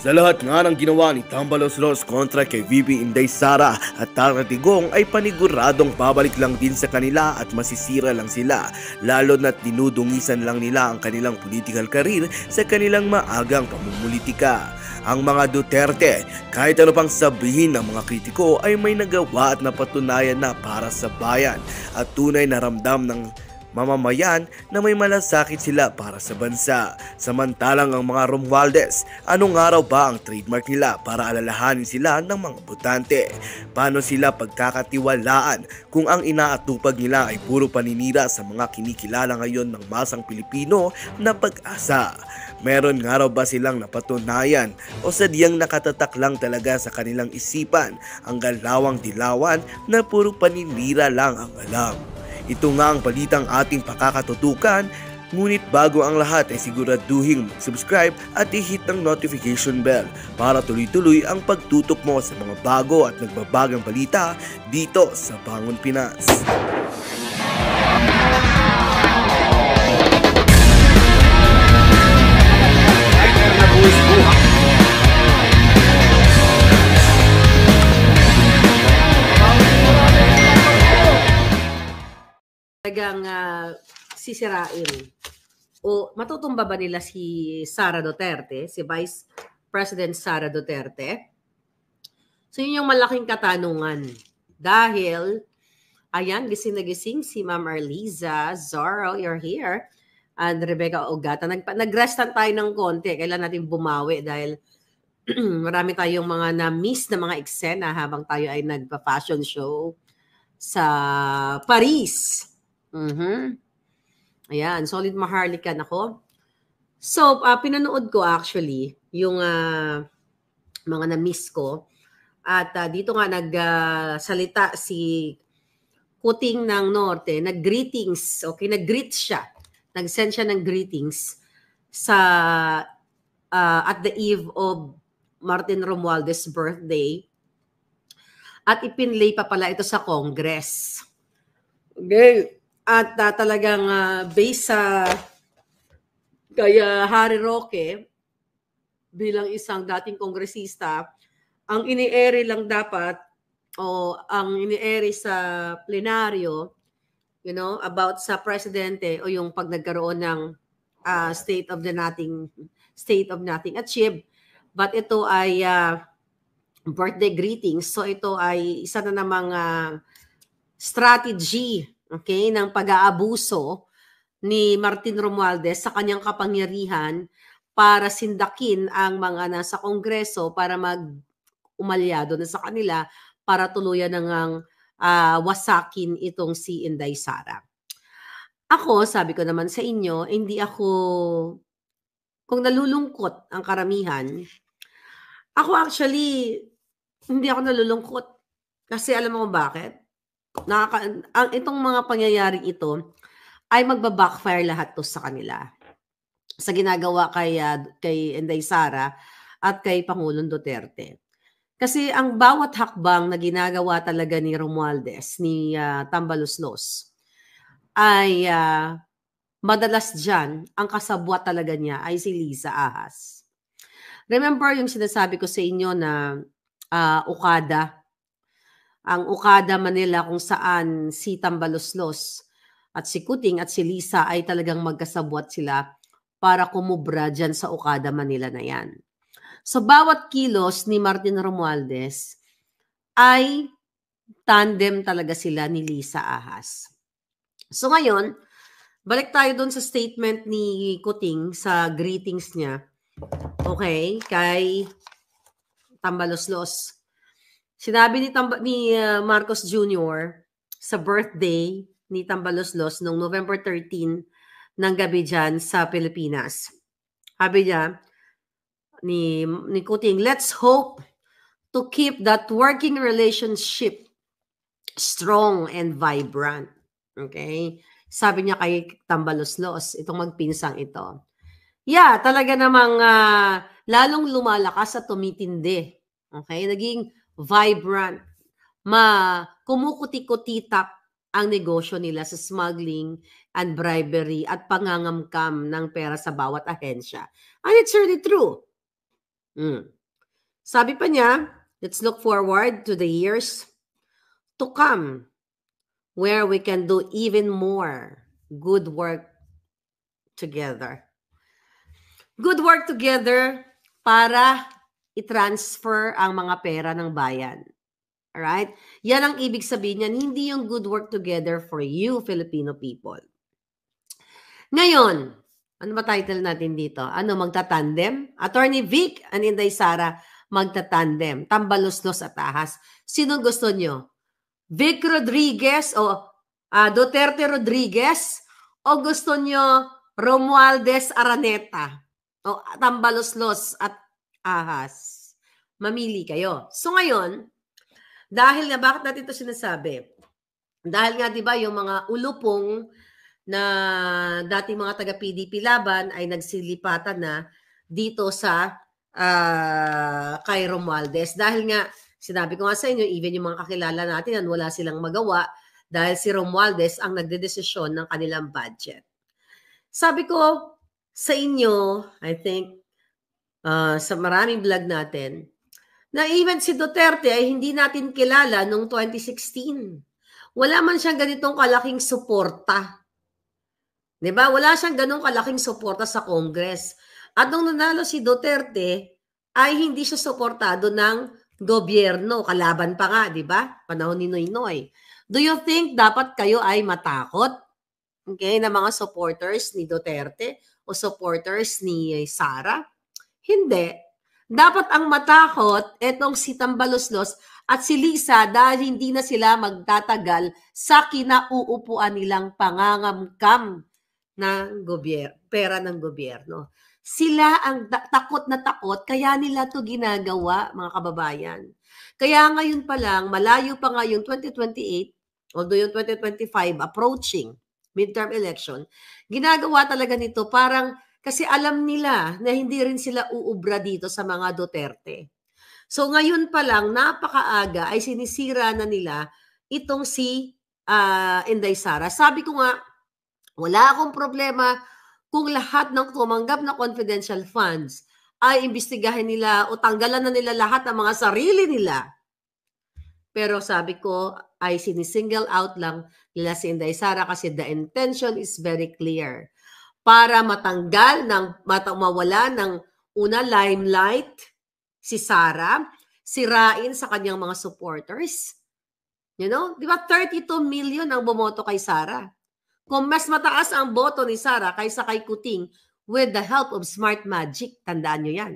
Sa lahat nga ng ginawa ni Tambaloslos kontra kay VP Inday Sara at Tara Digong ay paniguradong babalik lang din sa kanila at masisira lang sila, lalo na't dinudungisan lang nila ang kanilang political career sa kanilang maagang pamumulitika. Ang mga Duterte, kahit ano pang sabihin ng mga kritiko, ay may nagawa at napatunayan na para sa bayan at tunay na ramdam ng mamamayan na may malasakit sila para sa bansa. Samantalang ang mga Romualdez, anong araw ba ang trademark nila para alalahanin sila ng mga botante? Paano sila pagkakatiwalaan kung ang inaatupag nila ay puro paninira sa mga kinikilala ngayon ng masang Pilipino na pag-asa? Meron nga raw ba silang napatunayan o sadyang nakatatak lang talaga sa kanilang isipan ang galawang dilawan na puro paninira lang ang alam? Ito nga ang balitang ating pakakatutukan, ngunit bago ang lahat ay siguraduhin mag-subscribe at i-hit ang notification bell para tuloy-tuloy ang pagtutok mo sa mga bago at nagbabagang balita dito sa Bangon Pinas. Talagang sisirain o matutumba ba nila si Sara Duterte, si Vice President Sara Duterte? So yun yung malaking katanungan. Dahil, ayan, gising na gising si Ma'am Arliza, Zorro, you're here, and Rebecca Ogata. Nag-restan tayo ng konti. Kailan natin bumawi dahil marami tayong mga na-miss na mga eksena habang tayo ay nagpa-fashion show sa Paris. Ayan, solid maharlikan ako. So, pinanood ko actually yung mga na-miss ko. At dito nga nagsalita si Kuting ng Norte, nag-greetings, okay, nag-greet siya. Nag-send siya ng greetings sa at the eve of Martin Romualdez' birthday. At ipinlay pa pala ito sa Congress. Okay. At talagang based sa kaya Harry Roque bilang isang dating kongresista, ang ini-airy lang dapat o ang ini-airy sa plenaryo, about sa presidente o yung pag nagkaroon ng state of nothing achieved. But ito ay birthday greetings. So ito ay isa na namang strategy, okay, ng pag-aabuso ni Martin Romualdez sa kanyang kapangyarihan para sindakin ang mga nasa Kongreso para mag-umalyado na sa kanila para tuluyan ng wasakin itong si Inday Sara. Ako, sabi ko naman sa inyo, kung nalulungkot ang karamihan, ako actually, hindi ako nalulungkot. Kasi alam mo bakit? Itong mga pangyayaring ito ay magba-backfire lahat to sa kanila. Sa ginagawa kay Inday Sara at kay Pangulong Duterte. Kasi ang bawat hakbang na ginagawa talaga ni Romualdez, ni Tambaloslos, ay madalas dyan, ang kasabwat talaga niya ay si Liza Ahas. Remember yung sinasabi ko sa inyo na Okada, ang Okada Manila kung saan si Tambaloslos at si Kuting at si Liza ay talagang magkasabwat sila para kumubra dyan sa Okada Manila na yan. So bawat kilos ni Martin Romualdez ay tandem talaga sila ni Liza Ahas. So ngayon, balik tayo doon sa statement ni Kuting sa greetings niya. Okay, kay Tambaloslos. Sinabi ni Marcos Jr. sa birthday ni Tambaloslos noong November 13 ng gabi dyan sa Pilipinas. Sabi niya ni Kuting, let's hope to keep that working relationship strong and vibrant. Okay? Sabi niya kay Tambaloslos, itong magpinsang ito. Yeah, talaga namang lalong lumalakas at tumitindi. Okay? Naging vibrant, kumukuti-kutitap ang negosyo nila sa smuggling and bribery at pangangamkam ng pera sa bawat ahensya. And it's really true. Sabi pa niya, let's look forward to the years to come where we can do even more good work together. Good work together para i-transfer ang mga pera ng bayan. Alright? Yan ang ibig sabihin niyan, hindi yung good work together for you, Filipino people. Ngayon, ano ba title natin dito? Ano, magtatandem? Attorney Vic and Inday Sara, magtatandem. Tambaluslos at ahas. Sino gusto nyo? Vic Rodriguez o Duterte Rodriguez? O gusto nyo Romualdez Araneta? O tambaluslos at ahas? Mamili kayo. So ngayon, dahil nga, bakit natin ito sinasabi? Dahil nga, di ba, yung mga ulupong na dating mga taga-PDP laban ay nagsilipatan na dito sa kay Romualdez. Dahil nga, sinabi ko nga sa inyo, even yung mga kakilala natin, wala silang magawa dahil si Romualdez ang nagdedesisyon ng kanilang budget. Sabi ko sa inyo, I think, sa maraming vlog natin, na even si Duterte ay hindi natin kilala noong 2016. Wala man siyang ganitong kalaking suporta. Diba? Wala siyang ganong kalaking suporta sa Congress. At nung nanalo si Duterte, ay hindi siya suportado ng gobyerno. Kalaban pa nga, di ba? Panahon ni Noynoy. Do you think dapat kayo ay matakot? Okay, na mga supporters ni Duterte o supporters ni Sara? Hindi. Dapat ang matakot etong si Tambaluslos at si Lisa dahil hindi na sila magtatagal sa kinauupuan nilang pangangamkam ng pera ng gobyerno. Sila ang takot na takot, kaya nila to ginagawa, mga kababayan. Kaya ngayon pa lang, malayo pa nga yung 2028, although yung 2025 approaching, midterm election, ginagawa talaga nito parang kasi alam nila na hindi rin sila uubra dito sa mga Duterte. So ngayon pa lang, napakaaga ay sinisira na nila itong si Inday Sara. Sabi ko nga, wala akong problema kung lahat ng tumanggap na confidential funds ay imbestigahin nila o tanggalan na nila lahat ng mga sarili nila. Pero sabi ko ay sinisingle out lang nila si Inday Sara kasi the intention is very clear. Para matanggal, mawala ng una limelight si Sara, sirain sa kanyang mga supporters. You know, di ba 32 million ang bumoto kay Sara. Kung mas mataas ang boto ni Sara kaysa kay Kuting with the help of Smart Magic, tandaan nyo yan.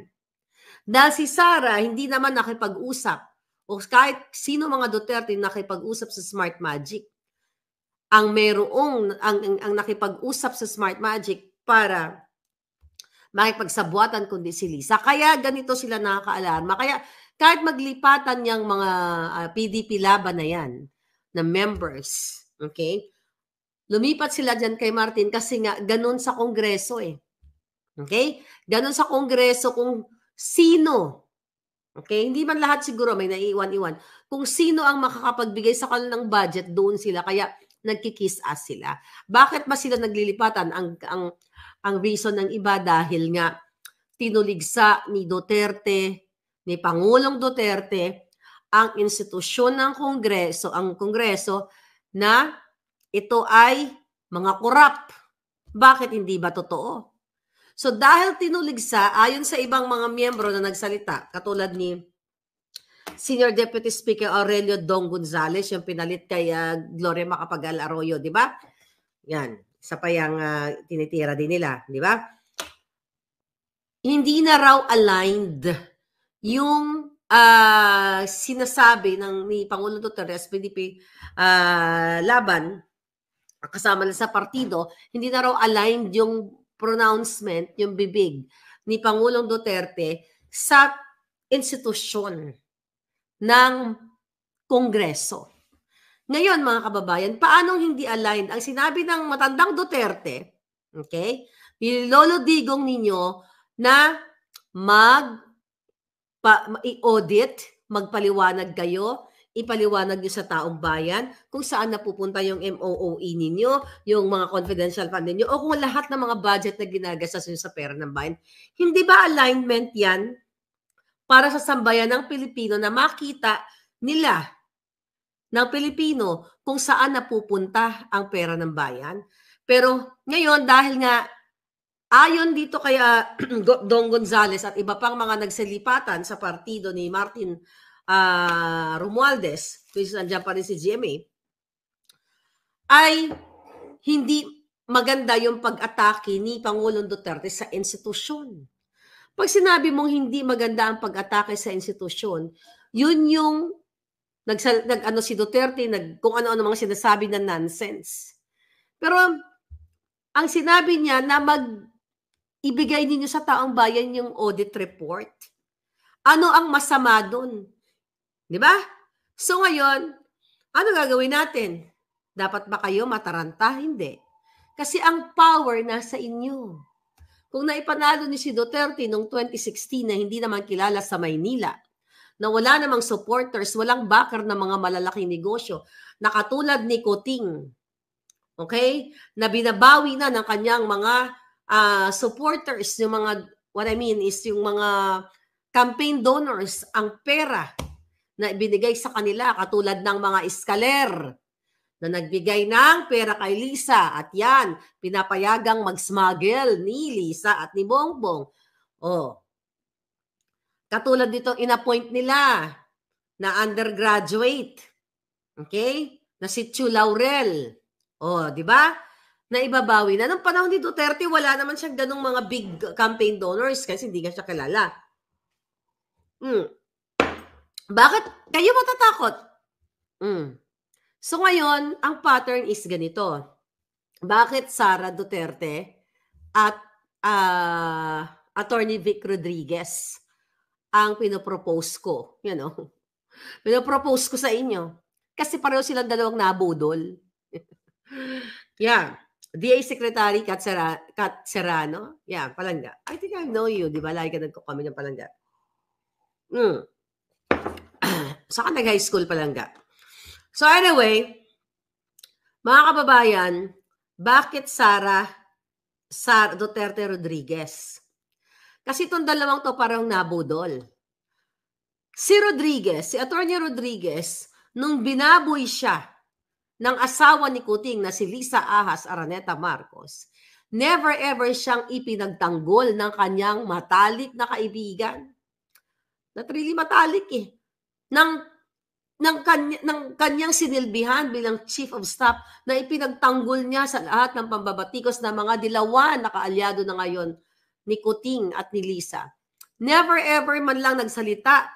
Dahil si Sara hindi naman nakipag-usap o kahit sino mga Duterte nakipag-usap sa Smart Magic. Ang nakipag-usap sa Smart Magic para makipagsabuatan kundi si Lisa. Kaya ganito sila nakaka-alarma. Kaya kahit maglipatan niyang mga PDP laban na yan, na members, okay? Lumipat sila dyan kay Martin kasi nga ganun sa Kongreso eh. Okay? Ganun sa Kongreso kung sino, okay? Hindi man lahat siguro may naiiwan-iwan. Kung sino ang makakapagbigay sa kanilang budget, doon sila. Kaya nagkikiss ass sila. Bakit ba sila naglilipatan? Ang reason ng iba dahil nga tinuligsa ni Duterte, ni Pangulong Duterte, ang institusyon ng Kongreso, ang Kongreso na ito ay mga korap. Bakit hindi ba totoo? So dahil tinuligsa, ayon sa ibang mga miyembro na nagsalita, katulad ni Senior Deputy Speaker Aurelio Dong Gonzales, yung pinalit kay Gloria Macapagal Arroyo, di ba? Yan, isa pa yung tinitira din nila, di ba? Hindi na raw aligned yung sinasabi ni Pangulong Duterte, PDP laban, kasama na sa partido, hindi na raw aligned yung pronouncement, yung bibig ni Pangulong Duterte sa institusyon ng Kongreso. Ngayon, mga kababayan, paanong hindi aligned? Ang sinabi ng matandang Duterte, okay, nilolo digong ninyo na i-audit, magpaliwanag kayo, ipaliwanag nyo sa taong bayan kung saan napupunta yung MOOE ninyo, yung mga confidential fund ninyo, o kung lahat ng mga budget na ginagastos nyo sa pera ng bayan. Hindi ba alignment yan? para sa sambayan ng Pilipino na makita nila ng Pilipino kung saan napupunta ang pera ng bayan. Pero ngayon, dahil nga ayon dito kay Dong Gonzales at iba pang mga nagsilipatan sa partido ni Martin Romualdez, which nandiyan pa rin si GMA, ay hindi maganda yung pag-atake ni Pangulong Duterte sa institusyon. Pag sinabi mong hindi maganda ang pag-atake sa institusyon, yun yung nag-ano si Duterte, kung ano-ano mga sinasabi na nonsense. Pero ang sinabi niya na ibigay ninyo sa taong bayan yung audit report. Ano ang masama doon? Di ba? So ngayon, ano gagawin natin? Dapat ba kayo mataranta? Hindi. Kasi ang power nasa inyo. Kung naipanalo ni si Duterte noong 2016 na hindi naman kilala sa Maynila, na wala namang supporters, walang backer ng mga malalaking negosyo, na katulad ni Kuting, okay? Na binabawi na ng kanyang mga supporters, yung mga, what I mean is yung mga campaign donors, ang pera na ibinigay sa kanila, katulad ng mga iskaler, na nagbigay ng pera kay Lisa at yan, pinapayagang mag-smuggle ni Lisa at ni Bongbong. Oh. Katulad dito, inappoint nila na undergraduate. Okay? Na si Chu Laurel. Oh, di ba? Na ibabawi na. Nung panahon ni Duterte, wala naman siyang ganung mga big campaign donors kasi hindi ka siya kilala. Bakit kayo matatakot? So ngayon, ang pattern is ganito. Bakit Sara Duterte at Attorney Vic Rodriguez ang pinopropose ko? You know? Pinopropose ko sa inyo. Kasi pareho silang dalawang nabudol. Yeah. DA Secretary Kat Serrano. Yeah, Palangga. I think I know you. Di ba? Lagi ka nagko-comment ng Palangga. Saka nag-high school Palangga. So anyway, mga kababayan, bakit Sara Duterte Rodriguez? Kasi itong dalawang to parang nabudol. Si Rodriguez, si Attorney Rodriguez, nung binaboy siya ng asawa ni Kuting na si Lisa Ahas Araneta Marcos, never ever siyang ipinagtanggol ng kanyang matalik na kaibigan. Not really matalik eh. Ng kanyang sinilbihan bilang Chief of Staff na ipinagtanggol niya sa lahat ng pambabatikos na mga dilawan na kaalyado na ngayon ni Kuting at ni Lisa. Never ever man lang nagsalita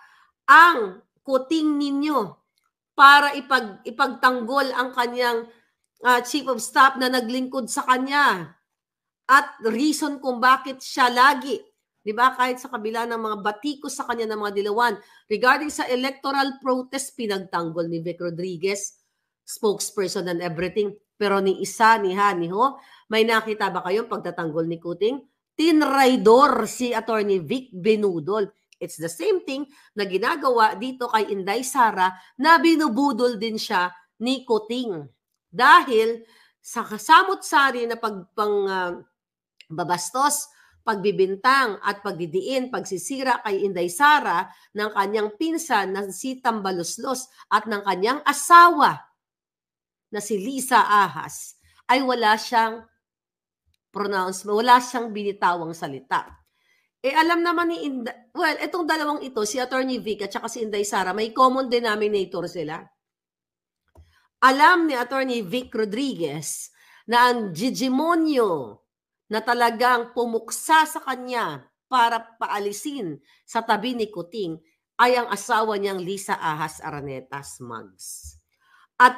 ang Kuting ninyo para ipagtanggol ang kanyang Chief of Staff na naglingkod sa kanya at reason kung bakit siya lagi, di ba, kahit sa kabila ng mga batikos sa kanya ng mga dilawan, regarding sa electoral protest, pinagtanggol ni Vic Rodriguez, spokesperson and everything. Pero ni isa, ni Ho, may nakita ba kayong pagtatanggol ni Kuting? Tinraidor si Attorney Vic Benudol. It's the same thing na ginagawa dito kay Inday Sara na binubudol din siya ni Kuting. Dahil sa kasamot-sari na babastos, pagbibintang at pagdidiin, pagsisira kay Inday Sara ng kanyang pinsan na si Tambaloslos at ng kanyang asawa na si Lisa Ahas, ay wala siyang pronouncement, wala siyang binitawang salita. Alam naman ni Inday, well, itong dalawang ito, si Attorney Vic at saka si Inday Sara, may common denominator sila. Alam ni Attorney Vic Rodriguez na ang gigimonyo na talagang pumuksa sa kanya para paalisin sa tabi ni Kuting ay ang asawa niyang Lisa Ahas Araneta Smugs. At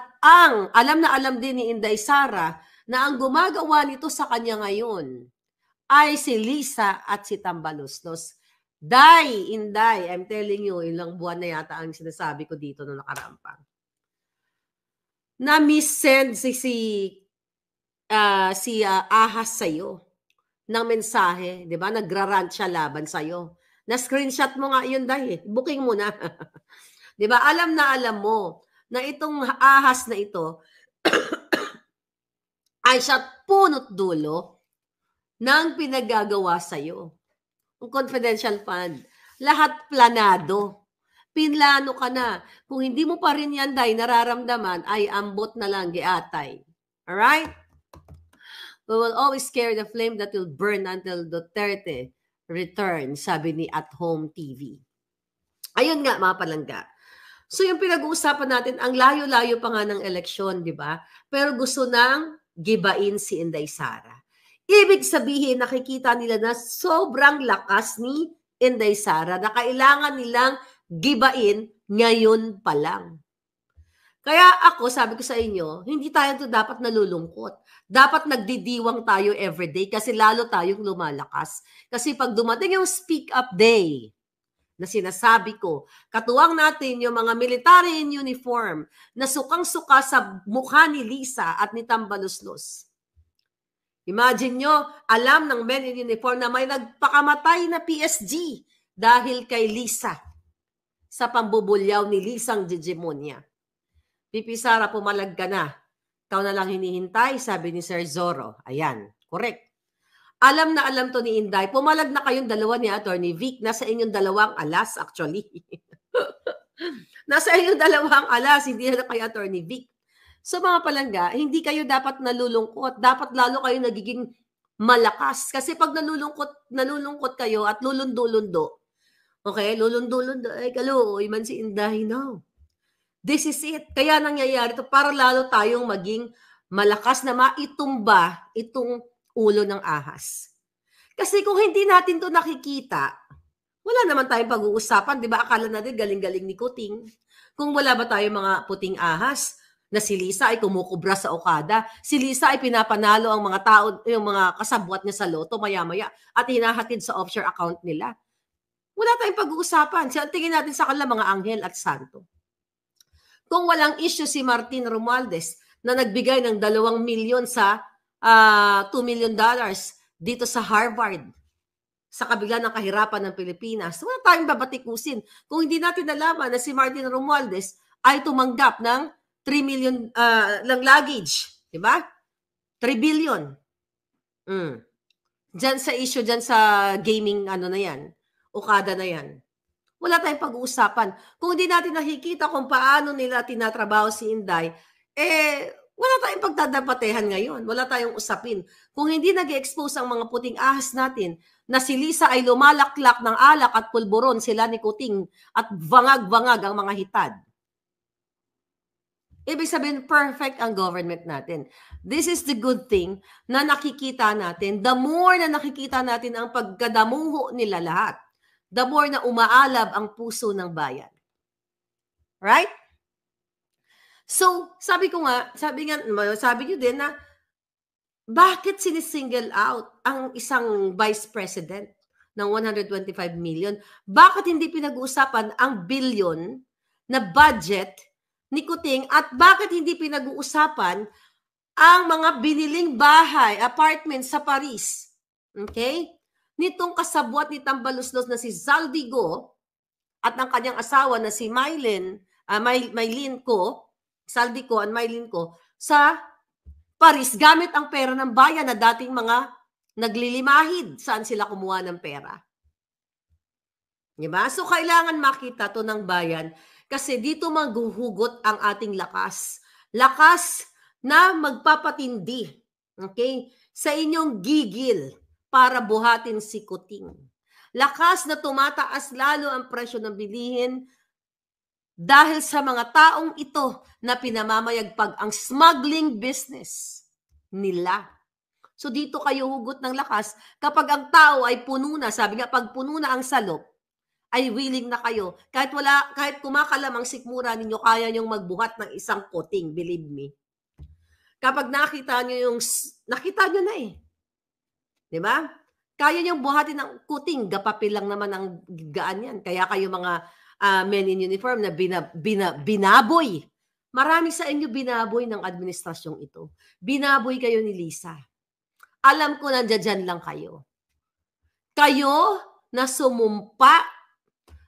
alam na alam din ni Inday Sara na ang gumagawa nito sa kanya ngayon ay si Lisa at si Tambaloslos. Inday, I'm telling you, ilang buwan na yata ang sinasabi ko dito na nakarampang. Na-miss-send si Ahas sa'yo ng mensahe, di ba? Nagra-rant siya laban sa'yo. Na-screenshot mo nga yun, Day. Booking mo na. Di ba? Alam na alam mo na itong Ahas na ito ay siya punot dulo ng pinagagawa sa'yo. Ang confidential fund. Lahat planado. Pinlano ka na. Kung hindi mo pa rin yan, Day, nararamdaman, ay ambot na lang, giatay. Alright? We will always carry the flame that will burn until Duterte returns, sabi ni At Home TV. Ayun nga, mga palangga. So yung pinag-uusapan natin, ang layo-layo pa nga ng eleksyon, di ba? Pero gusto nang gibain si Inday Sara. Ibig sabihin, nakikita nila na sobrang lakas ni Inday Sara na kailangan nilang gibain ngayon pa lang. Kaya ako, sabi ko sa inyo, hindi tayo dapat nalulungkot. Dapat nagdidiwang tayo everyday kasi lalo tayong lumalakas. Kasi pag dumating yung Speak Up Day, na sinasabi ko, katuwang natin yung mga military in uniform na sukang-suka sa mukha ni Lisa at ni Tambaluslos. Imagine nyo, alam ng men in uniform na may nagpakamatay na PSG dahil kay Lisa sa pambubulyaw ni Lisang Digimonia. Pipi Sara, pumalag ka na. Ikaw na lang hinihintay, sabi ni Sir Zorro. Ayan, correct. Alam na alam to ni Inday. Pumalag na kayong dalawa ni Attorney Vic. Nasa inyong dalawang alas, actually. Nasa inyong dalawang alas, hindi na kay Attorney Vic. So mga palangga, hindi kayo dapat nalulungkot. Dapat lalo kayo nagiging malakas. Kasi pag nalulungkot kayo at lulundo-lundo, okay, lulundo-lundo, ay kaluoy man si Inday, no. This is it. Kaya nangyayari ito para lalo tayong maging malakas na maitumba itong ulo ng ahas. Kasi kung hindi natin to nakikita, wala naman tayong pag-uusapan. Di ba? Akala natin galing-galing ni Kuting. Kung wala ba tayo mga puting ahas, na si Lisa ay kumukubra sa Okada, si Lisa ay pinapanalo ang mga tao, yung mga kasabwat niya sa loto maya-maya at hinahatid sa offshore account nila. Wala tayong pag-uusapan. Tingin natin sa kanila mga anghel at santo. Kung walang issue si Martin Romualdez na nagbigay ng 2 milyon sa $2 million dito sa Harvard sa kabila ng kahirapan ng Pilipinas, wala tayong babatikusin. Kung hindi natin nalaman na si Martin Romualdez ay tumanggap ng 3 million ng luggage, di ba? 3 billion. Diyan sa issue, diyan sa gaming ano na yan, Okada na yan. Wala tayong pag-uusapan. Kung hindi natin nakikita kung paano nila tinatrabaho si Inday, wala tayong pagdadabatehan ngayon. Wala tayong usapin. Kung hindi nag-expose ang mga puting ahas natin na si Lisa ay lumalaklak ng alak at pulburon sila ni Kuting at vangag-vangag ang mga hitad. Ibig sabihin, perfect ang government natin. This is the good thing na nakikita natin. The more na nakikita natin ang pagkadamuho nila lahat, the more na umaalab ang puso ng bayan. Right? So, sabi nyo din na bakit sinisingle out ang isang vice president ng 125 million? Bakit hindi pinag-uusapan ang billion na budget ni Kuting at bakit hindi pinag-uusapan ang mga biniling bahay, apartment sa Paris? Okay? Nitong kasabwat ni Tambaluslos na si Zaldigo at ng kanyang asawa na si Maylin Ko, Saldico and Maylin Ko, sa Paris gamit ang pera ng bayan na dating mga naglilimahid. Saan sila kumuha ng pera? Diba? So, kailangan makita to ng bayan kasi dito maghuhugot ang ating lakas. Lakas na magpapatindi, okay, sa inyong gigil para buhatin si Kuting. Lakas na tumataas lalo ang presyo ng bilihin dahil sa mga taong ito na pinamamayagpag ang smuggling business nila. So dito kayo hugot ng lakas kapag ang tao ay puno na. Sabi nga, pag puno na ang salop, ay willing na kayo. Kahit kumakalamang sikmura ninyo, kaya nyong magbuhat ng isang Kuting, believe me. Kapag nakita nyo na eh. Diba? Kaya niyong buhatin ng Kuting, gapapil lang naman ang gaan yan. Kaya kayo mga men in uniform na binaboy. Marami sa inyo binaboy ng administrasyong ito. Binaboy kayo ni Lisa. Alam ko nandiyan lang kayo. Kayo na sumumpa,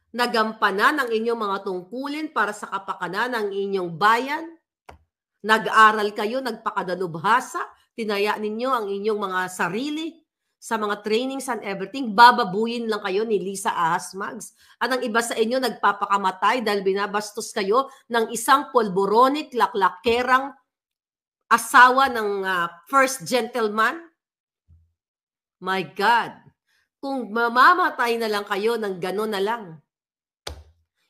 nagampanan ang inyong mga tungkulin para sa kapakanan ng inyong bayan. Nag-aral kayo, nagpakadalubhasa, tinaya ninyo ang inyong mga sarili sa mga trainings and everything, bababuyin lang kayo ni Lisa Ahas Mags. At ang iba sa inyo nagpapakamatay dahil binabastos kayo ng isang polboronic, laklakerang asawa ng first gentleman. My God, kung mamamatay na lang kayo ng gano'n na lang,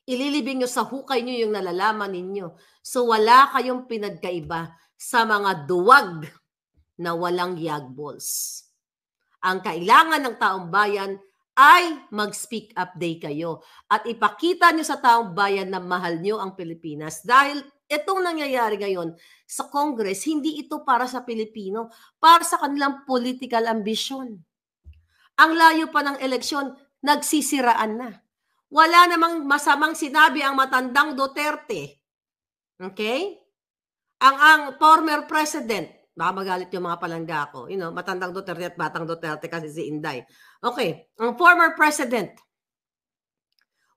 ililibing nyo sa hukay nyo yung nalalaman ninyo. So wala kayong pinagkaiba sa mga duwag na walang yagballs. Ang kailangan ng taong bayan ay mag-speak up day kayo at ipakita nyo sa taong bayan na mahal nyo ang Pilipinas. Dahil itong nangyayari ngayon sa Congress, hindi ito para sa Pilipino, para sa kanilang political ambition. Ang layo pa ng eleksyon, nagsisiraan na. Wala namang masamang sinabi ang matandang Duterte. Okay? Ang former president, baka magalit yung mga palangga ko. You know, matandang Duterte at batang Duterte kasi si Inday. Okay, ang former president,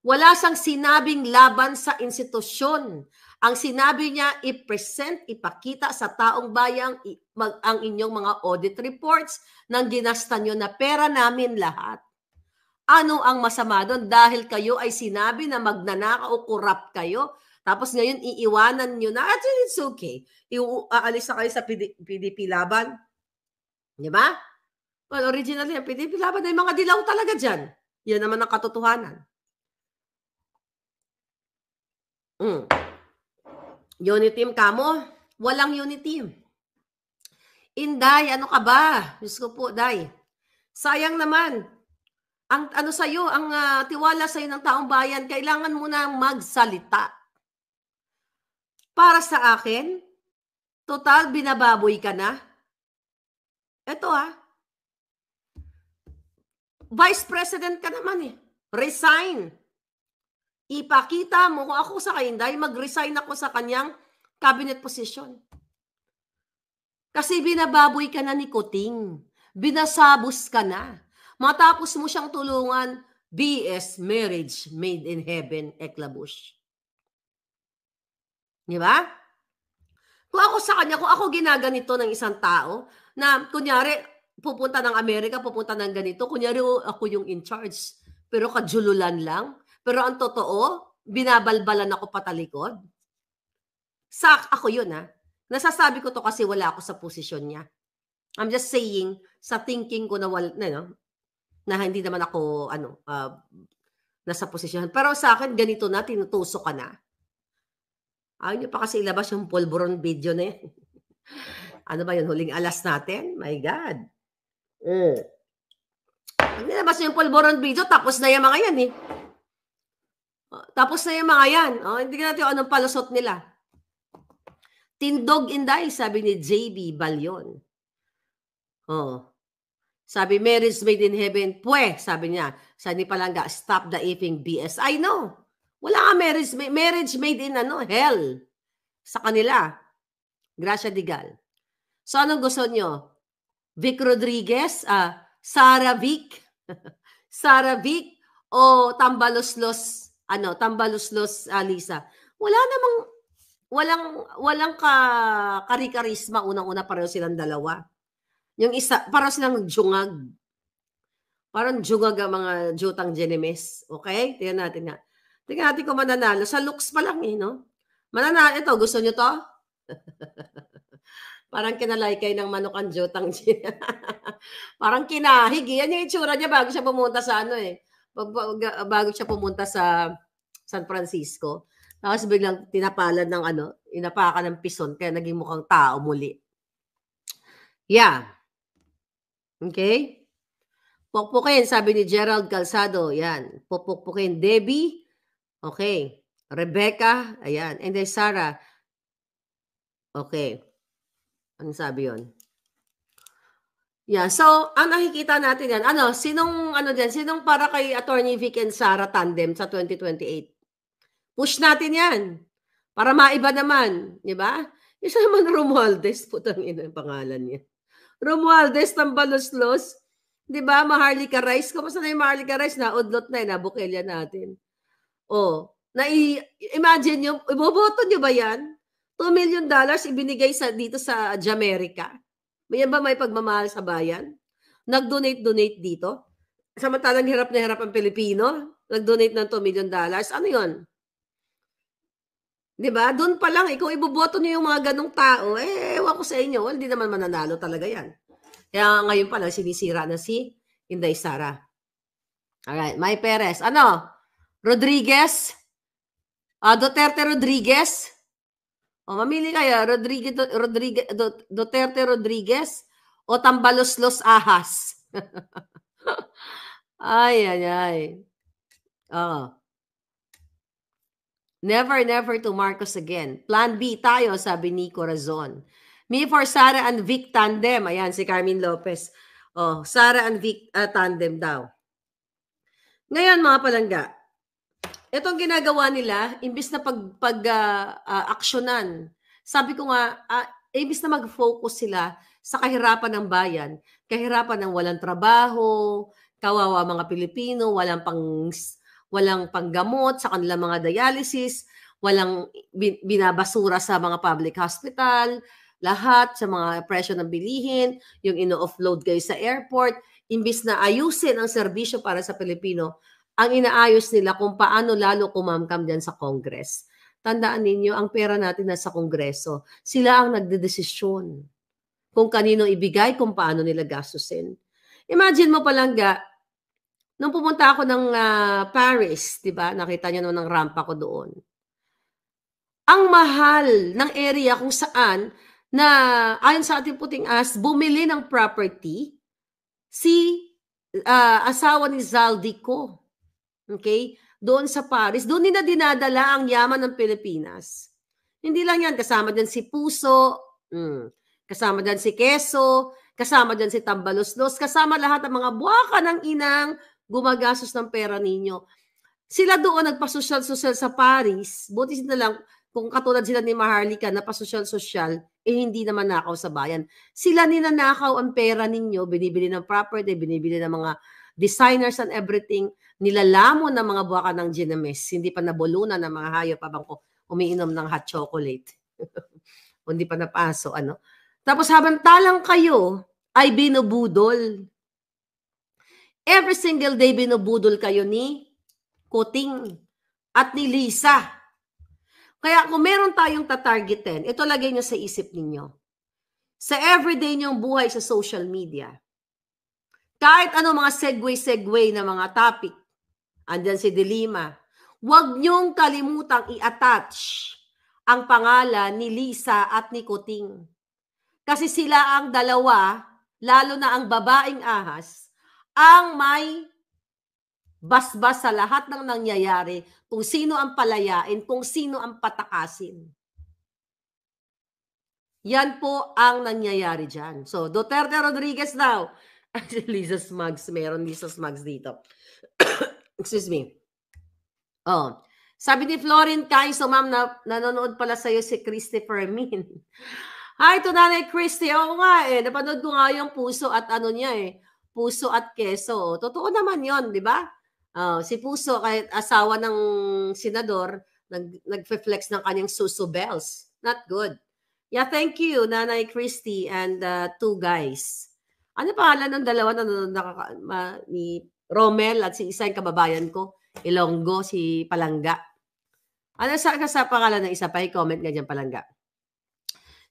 wala siyang sinabing laban sa institusyon. Ang sinabi niya, i-present, ipakita sa taong bayang ang inyong mga audit reports ng ginasta nyo na pera namin lahat. Ano ang masama doon? Dahil kayo ay sinabi na magnanakaw o corrupt kayo, tapos ngayon iiwanan nyo na, actually it's okay. Aalis na kayo sa PDP laban. Di ba? Well, originally, ang PDP laban ay mga dilaw talaga dyan. Yan naman ang katotohanan. Unity team kamo? Walang unity team. Inday, ano ka ba? Diyos ko po, Day. Sayang naman. Ang ano sa'yo, ang tiwala sa'yo ng taong bayan, kailangan mo na magsalita. Para sa akin, total binababoy ka na. Ito Vice President ka naman Resign. Ipakita mo kung ako sa Inday, mag-resign ako sa kanyang cabinet position. Kasi binababoy ka na ni Kuting. Binasabos ka na. Matapos mo siyang tulungan, BS, marriage made in heaven, eklabush. Di ba? Kung ako sa kanya, kung ako ginaganito ng isang tao, na kunyari, pupunta ng Amerika, pupunta ng ganito, kunyari ako yung in charge, pero kajululan lang, pero ang totoo, binabalbalan ako patalikod. Ako yun Nasasabi ko to kasi wala ako sa posisyon niya. I'm just saying, sa thinking ko na hindi naman ako, nasa posisyon. Pero sa akin, ganito na, tinutusok ka na. Ayaw niyo pa kasi ilabas yung polvoron video na yan. Ano ba yun? Huling alas natin? My God. Pag nilabas yung polvoron video, tapos na yung mga yan Tapos na yung mga yan. Hindi ka natin anong palusot nila. Tindog Inday, sabi ni JB Balyon. Sabi, marriage made in heaven. Sabi niya. Sabi ni Palangga, stop the effing BS. I know. Wala ka marriage made in hell. Sa kanila. Gracia Digal. So, anong gusto nyo? Vic Rodriguez? Sarah Vic? Sarah Vic? O Tambaloslos? Tambaloslos Lisa? Wala namang, walang karikarisma. Unang-una pareho silang dalawa. Yung isa, parang silang jungag. Parang jungag ang mga jutang Genemes. Okay? Tingnan natin nga. Tingnan natin kung mananalo. Sa looks pa lang Mananalo. Ito, gusto nyo to? Parang kinalaykay ng manok ang jutang Parang kinahig. Yan yung itsura niya bago siya pumunta sa bago siya pumunta sa San Francisco. Tapos biglang tinapalan ng inapakan ng pison kaya naging mukhang tao muli. Yeah. Okay? Pukpukin, sabi ni Gerald Calzado. Yan. Pukpukin. Debbie. Okay. Rebecca. Ayan. And then Sarah. Okay. Ano sabi yun? Yeah. So, ang nakikita natin yan. Sinong para kay Attorney Vic and Sarah tandem sa 2028? Push natin yan. Para maiba naman. Di ba? Isa naman Romualdez. Putang ina yung pangalan niya. Romualdez Tambaloslos. Di ba? Maharlika Rice. Kamusta na yung Maharlika Rice? Naudlot na nabukelya natin. Imagine nyo, iboboto nyo ba yan? $2 million ibinigay dito sa Jamaica. Yan ba may pagmamahal sa bayan? nag-donate dito. Samantalang hirap na hirap ang Pilipino, nag-donate ng $2 million. Ano yun? Diba? Doon pa lang, kung iboboto niyo yung mga ganong tao, ewan ko sa inyo, well, hindi naman mananalo talaga yan. Kaya ngayon pa lang, sinisira na si Inday Sara. Alright, May Perez. Ano? Rodriguez? Duterte Rodriguez? O, mamili kayo, Duterte Rodriguez o Tambaloslos Ahas? Ay. Oh. Never to Marcos again. Plan B tayo, sabi ni Corazon. Me for Sara and Vic tandem. Ayan, si Carmen Lopez. Oh, Sara and Vic tandem daw. Ngayon, mga palangga, itong ginagawa nila, imbis na aksyonan, sabi ko nga, imbis na mag-focus sila sa kahirapan ng bayan, kahirapan ng walang trabaho, kawawa mga Pilipino, walang panggamot sa kanilang mga dialysis, walang binabasura sa mga public hospital, lahat sa mga presyo ng bilihin, yung ino-offload kayo sa airport, imbis na ayusin ang serbisyo para sa Pilipino, ang inaayos nila kung paano lalo kumamkam dyan sa Congress. Tandaan ninyo, ang pera natin nasa Kongreso. Sila ang nagdedesisyon kung kanino ibigay, kung paano nila gastusin. Imagine mo palangga, nung pumunta ako ng Paris, di ba? Nakita niyo naman ang rampa ko doon. Ang mahal ng area kung saan na ayon sa ating puting as, bumili ng property si asawa ni Zaldico. Okay? Doon sa Paris. Doon nila dinadala ang yaman ng Pilipinas. Hindi lang yan. Kasama dyan si Puso, kasama dyan si Quezon, kasama dyan si Tambaloslos, kasama lahat ng mga buwaka ng inang gumagastos ng pera ninyo. Sila doon nagpasosyal-sosyal sa Paris. Buti sila lang, kung katulad sila ni Maharlika na pasosyal-sosyal, hindi naman nakaw sa bayan. Sila ninanakaw ang pera ninyo, binibili ng property, binibili ng mga designers and everything, nilalamon ng mga buwaka ng ginames, hindi pa nabulunan ng mga hayop habang ko umiinom ng hot chocolate. Hindi pa napaso, ano. Tapos habang talang kayo, ay binubudol. Every single day binubudol kayo ni Kuting at ni Lisa. Kaya kung meron tayong tatargetin, ito lagay nyo sa isip ninyo. Sa everyday nyong buhay sa social media, kahit ano mga segue na mga topic, andyan si Delima, huwag nyong kalimutang i-attach ang pangalan ni Lisa at ni Kuting. Kasi sila ang dalawa, lalo na ang babaeng ahas, ang may basbas sa lahat ng nangyayari, kung sino ang palayain, kung sino ang patakasin. Yan po ang nangyayari dyan. So, Duterte Rodriguez daw. Lisa Smugs, meron Lisa Smugs dito. Excuse me. Oh, sabi ni Florin Kaiso, ma'am, nanonood pala sa'yo si Christopher Min. Hi to Nanay Christy. Oo nga napanood ko nga yung Puso at ano niya Puso at Keso. Totoo naman yon, di ba? Si Puso, kahit asawa ng senador, nag-flex ng kanyang suso bells. Not good. Yeah, thank you, Nanay Christy and two guys. Ano pangalan ng dalawa na ni Romel at si isa yung kababayan ko, Ilonggo, si Palangga. Ano sa pangalan ng isa pa? I-comment nga dyan, Palangga.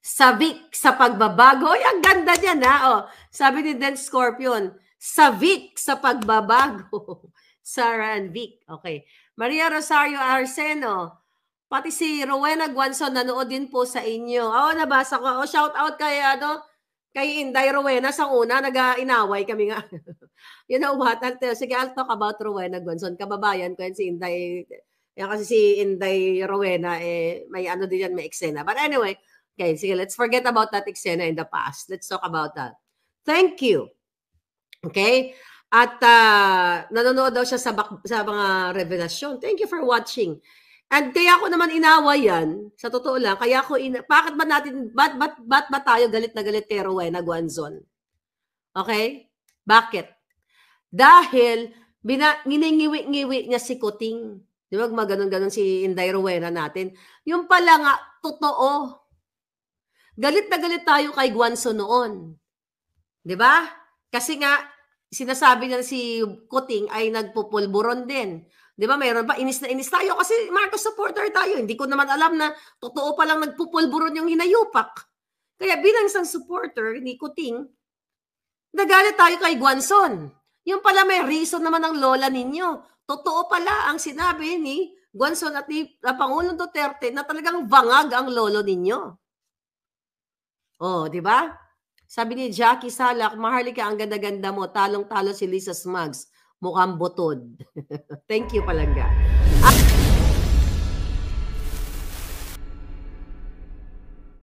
Savik sa pagbabago. Ay, ang ganda niyan, ha? Oh, sabi ni Den Scorpion, Savik sa pagbabago. Sarah and Vic. Okay. Maria Rosario Arseno. Pati si Rowena Guanzon nanood din po sa inyo. Nabasa ko. Shout out kay Inday Rowena sa una. Nag-inaway kami nga. You know what? Sige, I'll talk about Rowena Guanzon. Kababayan ko yan si Inday. Yan kasi si Inday Rowena, may ano din yan, may eksena. But anyway, okay, sige, let's forget about that eksena in the past. Let's talk about that. Thank you. Okay? At nanonood daw siya sa mga revelasyon. Thank you for watching. And kaya ako naman inaway yan, sa totoo lang, kaya ako, bakit ba tayo galit na galit kay Rowena Guanzon? Okay? Bakit? Dahil, giningiwi-ngiwi niya si Kuting. Di ba, maganon-ganon si Inday Rowena natin. Yung pala nga, totoo. Galit na galit tayo kay Guanzon noon. Di ba? Kasi nga, sinasabi na si Kuting ay nagpupulburon din. 'Di ba mayroon pa, inis na inis tayo kasi Marcos supporter tayo. Hindi ko naman alam na totoo palang nagpupulburon yung hinayupak. Kaya bilang isang supporter ni Kuting, nagalit tayo kay Guanzon. Yung pala may reason naman ng lola ninyo. Totoo pala ang sinabi ni Guanzon at ni Pangulong Duterte na talagang bangag ang lolo ninyo. Oh, 'di ba? Sabi ni Jackie Salak, Maharlika, ang ganda-ganda mo. Talong-talo si Lisa Smugs. Mukhang butod. Thank you, Palangga.